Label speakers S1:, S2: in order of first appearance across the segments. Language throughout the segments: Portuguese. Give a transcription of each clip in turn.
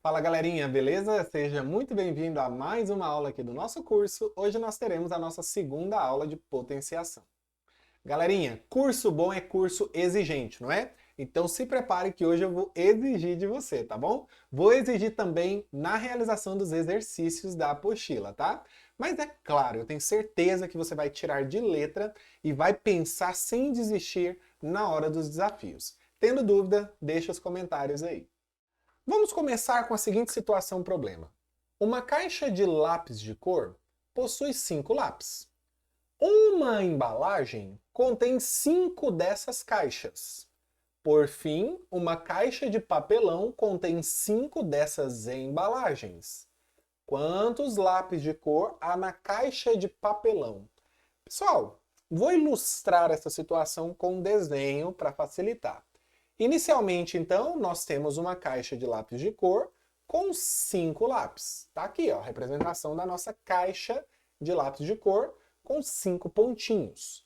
S1: Fala galerinha, beleza? Seja muito bem-vindo a mais uma aula aqui do nosso curso. Hoje nós teremos a nossa segunda aula de potenciação. Galerinha, curso bom é curso exigente, não é? Então se prepare que hoje eu vou exigir de você, tá bom? Vou exigir também na realização dos exercícios da apostila, tá? Mas é claro, eu tenho certeza que você vai tirar de letra e vai pensar sem desistir na hora dos desafios. Tendo dúvida, deixa os comentários aí. Vamos começar com a seguinte situação-problema. Uma caixa de lápis de cor possui 5 lápis. Uma embalagem contém 5 dessas caixas. Por fim, uma caixa de papelão contém 5 dessas embalagens. Quantos lápis de cor há na caixa de papelão? Pessoal, vou ilustrar essa situação com um desenho para facilitar. Inicialmente, então, nós temos uma caixa de lápis de cor com 5 lápis. Tá aqui, ó, a representação da nossa caixa de lápis de cor com 5 pontinhos.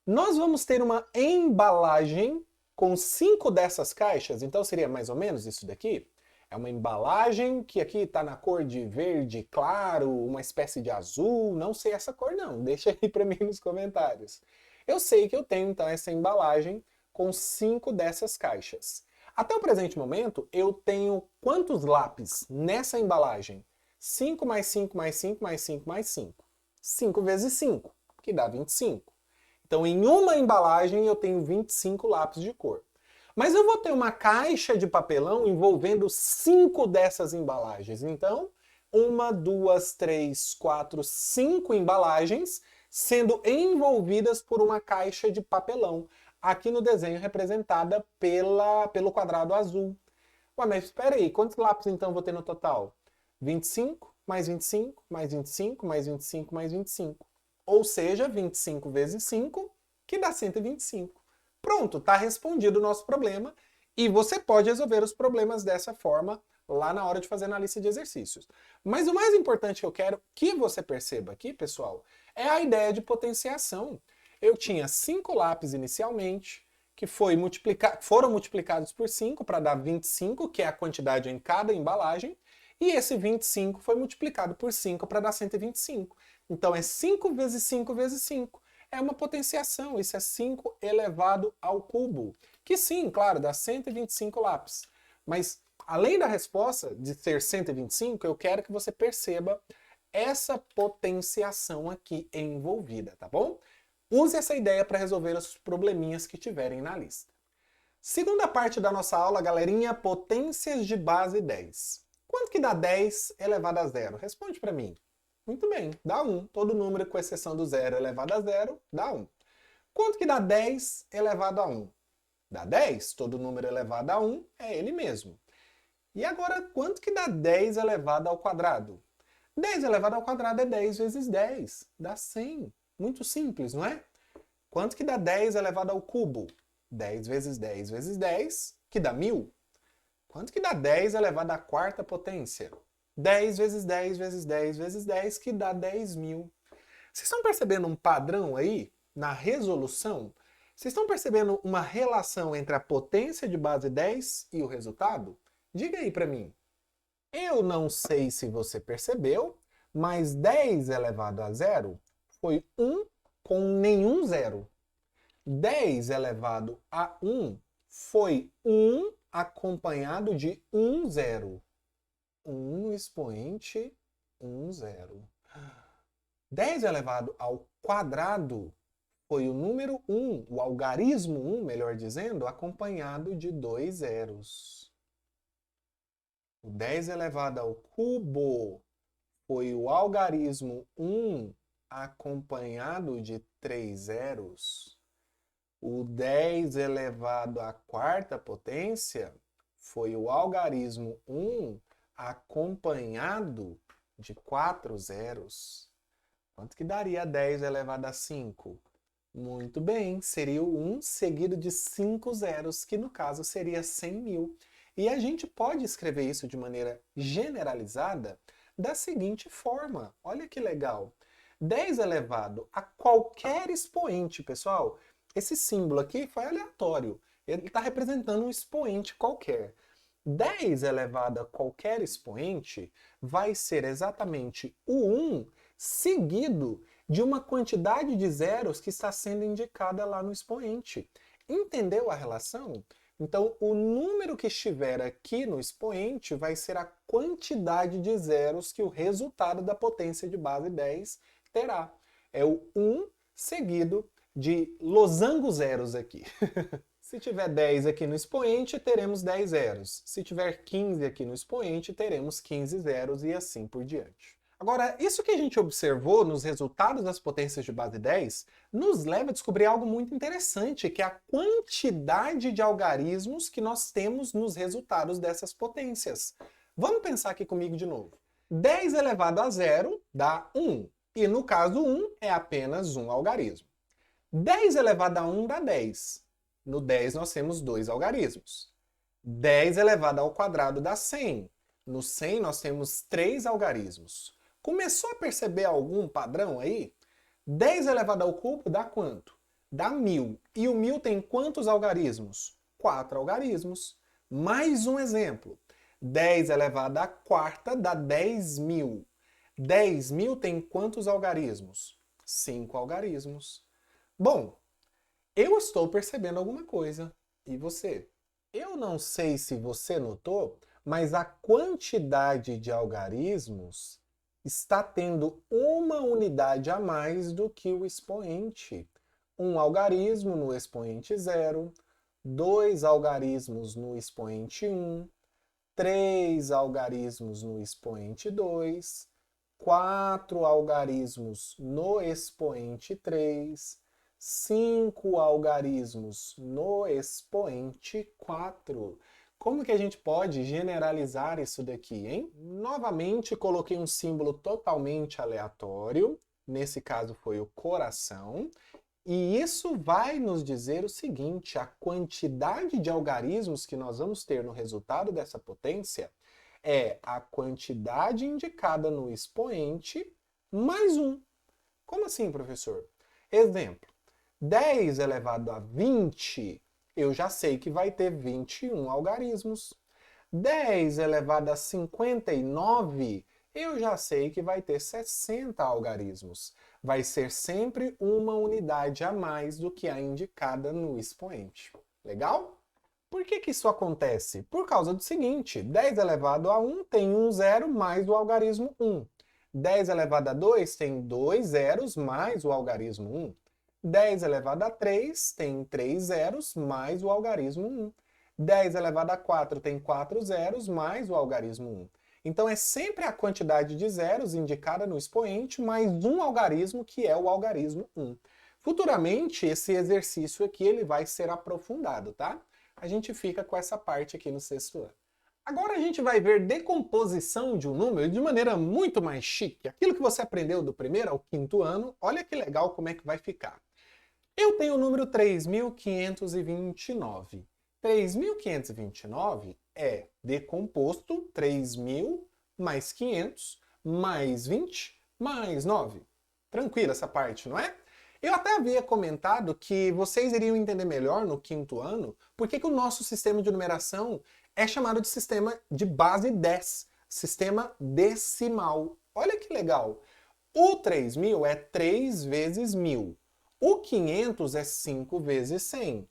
S1: Nós vamos ter uma embalagem com 5 dessas caixas, então seria mais ou menos isso daqui. É uma embalagem que aqui está na cor de verde claro, uma espécie de azul, não sei essa cor não, deixa aí para mim nos comentários. Eu sei que eu tenho então essa embalagem com 5 dessas caixas. Até o presente momento, eu tenho quantos lápis nessa embalagem? 5 mais 5 mais 5 mais 5 mais 5. 5 vezes 5, que dá 25. Então, em uma embalagem, eu tenho 25 lápis de cor. Mas eu vou ter uma caixa de papelão envolvendo 5 dessas embalagens. Então, 1, 2, 3, 4, 5 embalagens sendo envolvidas por uma caixa de papelão. Aqui no desenho representada pelo quadrado azul. Ué, mas espera aí, quantos lápis então eu vou ter no total? 25, mais 25, mais 25, mais 25, mais 25. Ou seja, 25 vezes 5, que dá 125. Pronto, está respondido o nosso problema. E você pode resolver os problemas dessa forma lá na hora de fazer na lista de exercícios. Mas o mais importante que eu quero que você perceba aqui, pessoal, é a ideia de potenciação. Eu tinha 5 lápis inicialmente, que foram multiplicados por 5 para dar 25, que é a quantidade em cada embalagem, e esse 25 foi multiplicado por 5 para dar 125. Então é 5 vezes 5 vezes 5. É uma potenciação, isso é 5 elevado ao cubo. Que sim, claro, dá 125 lápis. Mas além da resposta de ser 125, eu quero que você perceba essa potenciação aqui envolvida, tá bom? Use essa ideia para resolver os probleminhas que tiverem na lista. Segunda parte da nossa aula, galerinha, potências de base 10. Quanto que dá 10 elevado a zero? Responde para mim. Muito bem, dá 1. Todo número com exceção do zero elevado a zero dá 1. Quanto que dá 10 elevado a 1? Dá 10. Todo número elevado a 1 é ele mesmo. E agora, quanto que dá 10 elevado ao quadrado? 10 elevado ao quadrado é 10 vezes 10. Dá 100. Muito simples, não é? Quanto que dá 10 elevado ao cubo? 10 vezes 10 vezes 10, que dá 1000. Quanto que dá 10 elevado à quarta potência? 10 vezes 10 vezes 10 vezes 10, que dá 10.000. Vocês estão percebendo um padrão aí na resolução? Vocês estão percebendo uma relação entre a potência de base 10 e o resultado? Diga aí para mim. Eu não sei se você percebeu, mas 10 elevado a zero foi 1 com nenhum zero. 10 elevado a 1 foi 1 acompanhado de um zero. 1 no expoente 1, 0. 10 elevado ao quadrado foi o número 1, o algarismo 1, melhor dizendo, acompanhado de 2 zeros. O 10 elevado ao cubo foi o algarismo 1 acompanhado de 3 zeros. O 10 elevado à quarta potência foi o algarismo 1 acompanhado de 4 zeros. Quanto que daria 10 elevado a 5? Muito bem, seria o 1 seguido de 5 zeros, que no caso seria 100.000. E a gente pode escrever isso de maneira generalizada da seguinte forma. Olha que legal. 10 elevado a qualquer expoente, pessoal. Esse símbolo aqui foi aleatório. Ele está representando um expoente qualquer. 10 elevado a qualquer expoente vai ser exatamente o 1 seguido de uma quantidade de zeros que está sendo indicada lá no expoente. Entendeu a relação? Então, o número que estiver aqui no expoente vai ser a quantidade de zeros que o resultado da potência de base 10 terá. É o 1 seguido de losangos zeros aqui. Se tiver 10 aqui no expoente, teremos 10 zeros. Se tiver 15 aqui no expoente, teremos 15 zeros e assim por diante. Agora, isso que a gente observou nos resultados das potências de base 10 nos leva a descobrir algo muito interessante, que é a quantidade de algarismos que nós temos nos resultados dessas potências. Vamos pensar aqui comigo de novo. 10 elevado a zero dá 1, e no caso 1 é apenas um algarismo. 10 elevado a 1 dá 10. No 10 nós temos 2 algarismos. 10 elevado ao quadrado dá 100. No 100 nós temos 3 algarismos. Começou a perceber algum padrão aí? 10 elevado ao cubo dá quanto? Dá 1000. E o 1000 tem quantos algarismos? 4 algarismos. Mais um exemplo. 10 elevado à quarta dá 10.000. 10.000 tem quantos algarismos? 5 algarismos. Bom, eu estou percebendo alguma coisa. E você? Eu não sei se você notou, mas a quantidade de algarismos está tendo uma unidade a mais do que o expoente. Um algarismo no expoente 0, 2 algarismos no expoente 1, 3 algarismos no expoente 2, 4 algarismos no expoente 3, 5 algarismos no expoente 4. Como que a gente pode generalizar isso daqui, hein? Novamente, coloquei um símbolo totalmente aleatório. Nesse caso foi o coração. E isso vai nos dizer o seguinte: a quantidade de algarismos que nós vamos ter no resultado dessa potência é a quantidade indicada no expoente mais 1. Como assim, professor? Exemplo, 10 elevado a 20, eu já sei que vai ter 21 algarismos. 10 elevado a 59, eu já sei que vai ter 60 algarismos. Vai ser sempre uma unidade a mais do que a indicada no expoente. Legal? Por que isso acontece? Por causa do seguinte: 10 elevado a 1 tem um zero mais o algarismo 1. 10 elevado a 2 tem 2 zeros mais o algarismo 1. 10 elevado a 3 tem 3 zeros mais o algarismo 1. 10 elevado a 4 tem 4 zeros mais o algarismo 1. Então é sempre a quantidade de zeros indicada no expoente mais um algarismo, que é o algarismo 1. Futuramente, esse exercício aqui ele vai ser aprofundado, tá? A gente fica com essa parte aqui no sexto ano. Agora a gente vai ver decomposição de um número de maneira muito mais chique. Aquilo que você aprendeu do primeiro ao quinto ano, olha que legal como é que vai ficar. Eu tenho o número 3.529. 3.529 é decomposto 3.000 mais 500 mais 20 mais 9. Tranquila essa parte, não é? Eu até havia comentado que vocês iriam entender melhor no quinto ano por que o nosso sistema de numeração é chamado de sistema de base 10, sistema decimal. Olha que legal! O 3.000 é 3 vezes 1.000. O 500 é 5 vezes 100.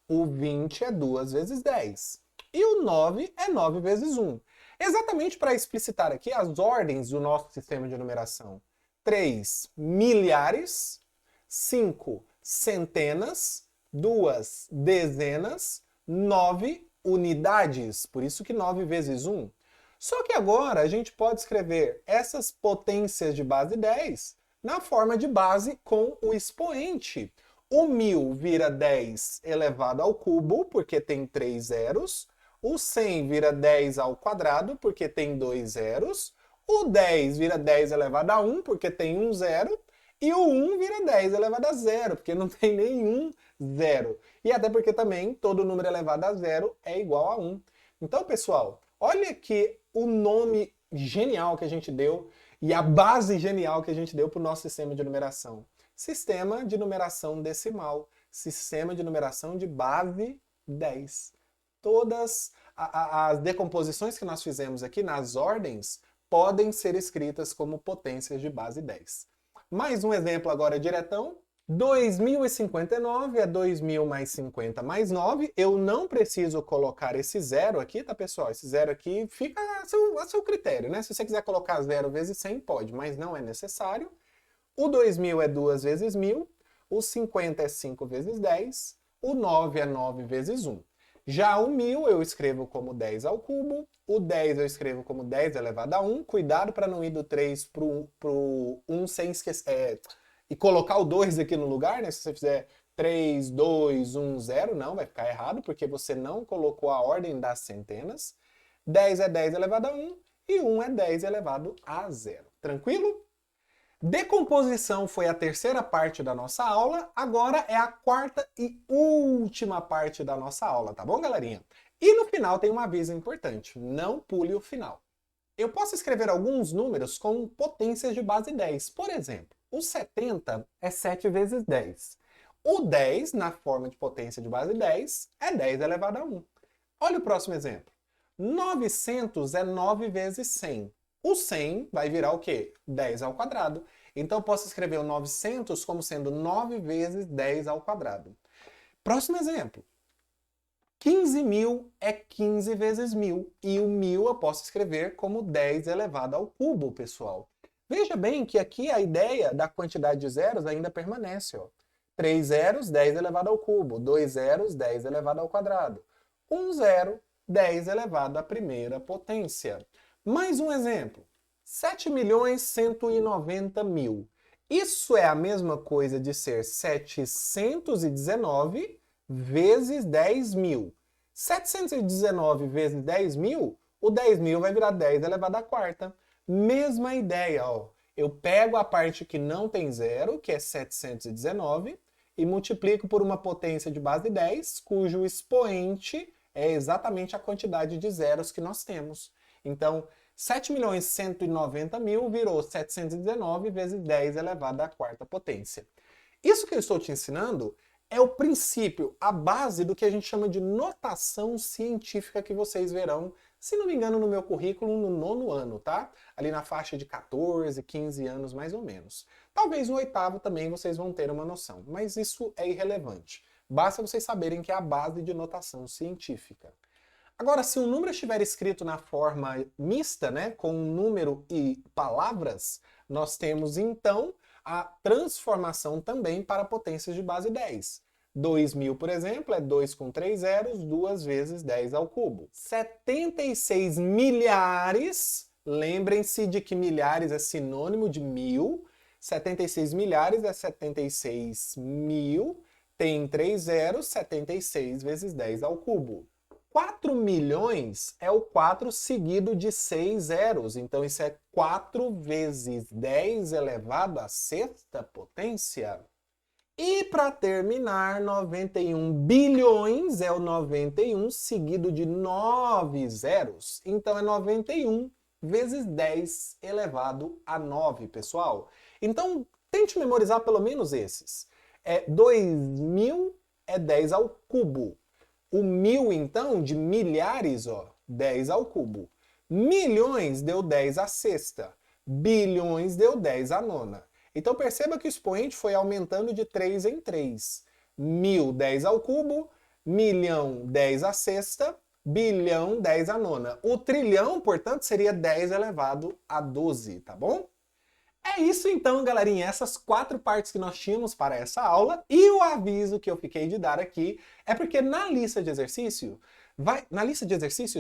S1: O 20 é 2 vezes 10. E o 9 é 9 vezes 1. Exatamente para explicitar aqui as ordens do nosso sistema de numeração. 3 milhares, 5 centenas, 2 dezenas, 9 unidades. Por isso que 9 vezes 1. Só que agora a gente pode escrever essas potências de base 10 na forma de base com o expoente. O 1000 vira 10 elevado ao cubo, porque tem 3 zeros. O 100 vira 10 ao quadrado, porque tem 2 zeros. O 10 vira 10 elevado a 1, porque tem 1 zero. E o 1 vira 10 elevado a zero, porque não tem nenhum zero. E até porque também todo número elevado a zero é igual a 1. Então, pessoal, olha que o nome genial que a gente deu e a base genial que a gente deu para o nosso sistema de numeração. Sistema de numeração decimal. Sistema de numeração de base 10. Todas as decomposições que nós fizemos aqui nas ordens podem ser escritas como potências de base 10. Mais um exemplo agora diretão. 2059 é 2000 mais 50 mais 9. Eu não preciso colocar esse zero aqui, tá, pessoal? Esse zero aqui fica a seu critério, né? Se você quiser colocar 0 vezes 100, pode, mas não é necessário. O 2000 é 2 vezes 1000. O 50 é 5 vezes 10. O 9 é 9 vezes 1. Já o 1000 eu escrevo como 10 ao cubo. O 10 eu escrevo como 10 elevado a 1. Cuidado para não ir do 3 para o 1 sem esquecer... E colocar o 2 aqui no lugar, né? Se você fizer 3, 2, 1, 0, não, vai ficar errado, porque você não colocou a ordem das centenas. 10 é 10 elevado a 1 e 1 é 10 elevado a 0. Tranquilo? Decomposição foi a terceira parte da nossa aula, agora é a quarta e última parte da nossa aula, tá bom, galerinha? E no final tem um aviso importante, não pule o final. Eu posso escrever alguns números com potências de base 10, por exemplo. O 70 é 7 vezes 10. O 10, na forma de potência de base 10, é 10 elevado a 1. Olha o próximo exemplo. 900 é 9 vezes 100. O 100 vai virar o quê? 10 ao quadrado. Então eu posso escrever o 900 como sendo 9 vezes 10 ao quadrado. Próximo exemplo. 15.000 é 15 vezes 1.000. E o 1.000 eu posso escrever como 10 elevado ao cubo, pessoal. Veja bem que aqui a ideia da quantidade de zeros ainda permanece. Ó. 3 zeros, 10 elevado ao cubo. 2 zeros, 10 elevado ao quadrado. 1 zero, 10 elevado à primeira potência. Mais um exemplo. 7.190.000. Isso é a mesma coisa de ser 719 vezes 10.000. 719 vezes 10.000, o 10.000 vai virar 10 elevado à quarta. Mesma ideia, ó. Eu pego a parte que não tem zero, que é 719, e multiplico por uma potência de base 10, cujo expoente é exatamente a quantidade de zeros que nós temos. Então, 7.190.000 virou 719 vezes 10 elevado à quarta potência. Isso que eu estou te ensinando é o princípio, a base do que a gente chama de notação científica que vocês verão, se não me engano, no meu currículo no 9º ano, tá? Ali na faixa de 14, 15 anos mais ou menos. Talvez no 8º também vocês vão ter uma noção, mas isso é irrelevante. Basta vocês saberem que é a base de notação científica. Agora, se o número estiver escrito na forma mista, né, com número e palavras, nós temos então a transformação também para potências de base 10. 2.000, por exemplo, é 2 com 3 zeros, 2 vezes 10 ao cubo. 76 milhares, lembrem-se de que milhares é sinônimo de 1.000. 76 milhares é 76 mil, tem 3 zeros, 76 vezes 10 ao cubo. 4 milhões é o 4 seguido de 6 zeros, então isso é 4 vezes 10 elevado à sexta potência. E para terminar, 91 bilhões é o 91 seguido de 9 zeros, então é 91 vezes 10 elevado a 9, pessoal. Então, tente memorizar pelo menos esses. 2.000 é 10 ao cubo. O 1.000, então, de milhares, ó, 10 ao cubo. Milhões deu 10 à sexta. Bilhões deu 10 à nona. Então perceba que o expoente foi aumentando de 3 em 3. 1.000, 10 ao cubo. Milhão, 10 à sexta. Bilhão, 10 à nona. O trilhão, portanto, seria 10 elevado a 12, tá bom? É isso então, galerinha, essas 4 partes que nós tínhamos para essa aula, e o aviso que eu fiquei de dar aqui é porque na lista de exercícios,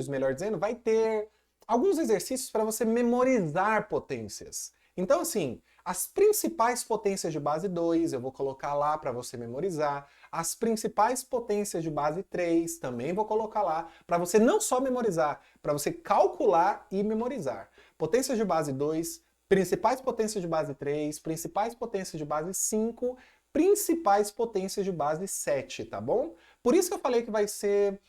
S1: melhor dizendo, vai ter alguns exercícios para você memorizar potências. Então, assim, as principais potências de base 2 eu vou colocar lá para você memorizar, as principais potências de base 3 também vou colocar lá, para você não só memorizar, para você calcular e memorizar. Potências de base 2, principais potências de base 3, principais potências de base 5, principais potências de base 7, tá bom? Por isso que eu falei que vai ser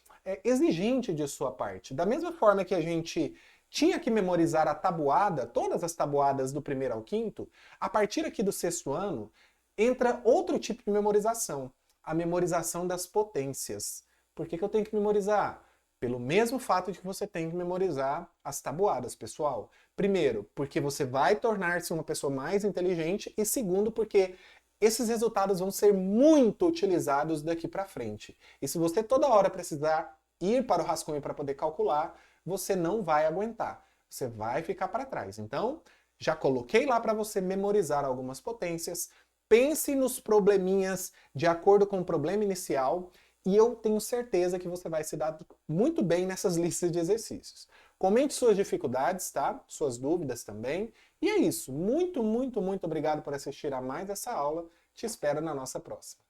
S1: exigente de sua parte. Da mesma forma que a gente tinha que memorizar a tabuada, todas as tabuadas do 1º ao 5º, a partir aqui do 6º ano, entra outro tipo de memorização, a memorização das potências. Por que eu tenho que memorizar? Pelo mesmo fato de que você tem que memorizar as tabuadas, pessoal. Primeiro, porque você vai tornar-se uma pessoa mais inteligente, e segundo, porque esses resultados vão ser muito utilizados daqui para frente. E se você toda hora precisar ir para o rascunho para poder calcular, você não vai aguentar. Você vai ficar para trás. Então, já coloquei lá para você memorizar algumas potências. Pense nos probleminhas de acordo com o problema inicial e eu tenho certeza que você vai se dar muito bem nessas listas de exercícios. Comente suas dificuldades, tá? Suas dúvidas também. E é isso. Muito, muito, muito obrigado por assistir a mais essa aula. Te espero na nossa próxima.